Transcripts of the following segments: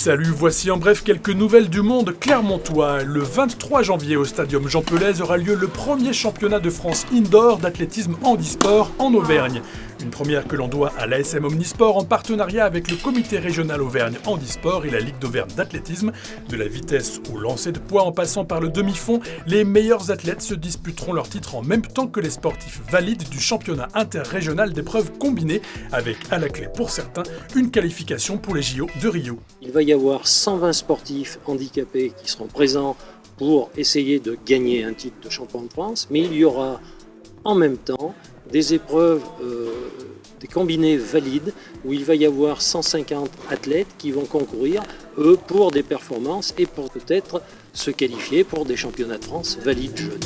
Salut, voici en bref quelques nouvelles du monde clermontois. Le 23 janvier au Stadium Jean Pelez aura lieu le premier championnat de France indoor d'athlétisme handisport en Auvergne. Une première que l'on doit à l'ASM Omnisport en partenariat avec le comité régional Auvergne Handisport et la Ligue d'Auvergne d'athlétisme. De la vitesse au lancer de poids en passant par le demi-fond, les meilleurs athlètes se disputeront leur titre en même temps que les sportifs valides du championnat interrégional d'épreuves combinées, avec à la clé pour certains une qualification pour les JO de Rio. Il va y avoir 120 sportifs handicapés qui seront présents pour essayer de gagner un titre de champion de France, mais il y aura en même temps des épreuves, des combinés valides, où il va y avoir 150 athlètes qui vont concourir, eux, pour des performances et pour peut-être se qualifier pour des championnats de France valides jeunes.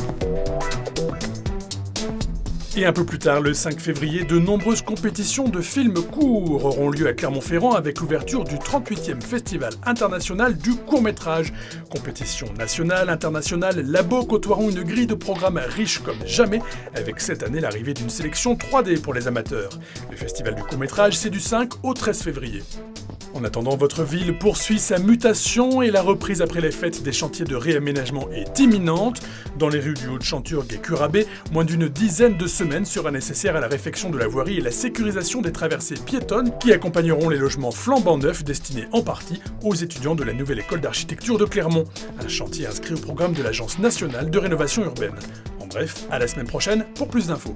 Et un peu plus tard, le 5 février, de nombreuses compétitions de films courts auront lieu à Clermont-Ferrand avec l'ouverture du 38e Festival international du court-métrage. Compétition nationale, internationale, Labo côtoieront une grille de programmes riche comme jamais, avec cette année l'arrivée d'une sélection 3D pour les amateurs. Le Festival du court-métrage, c'est du 5 au 13 février. En attendant, votre ville poursuit sa mutation et la reprise après les fêtes des chantiers de réaménagement est imminente. Dans les rues du Haut-de-Chanturgue et Curabé, moins d'une dizaine de semaines sera nécessaire à la réfection de la voirie et la sécurisation des traversées piétonnes qui accompagneront les logements flambant neufs destinés en partie aux étudiants de la nouvelle école d'architecture de Clermont. Un chantier inscrit au programme de l'Agence nationale de rénovation urbaine. En bref, à la semaine prochaine pour plus d'infos.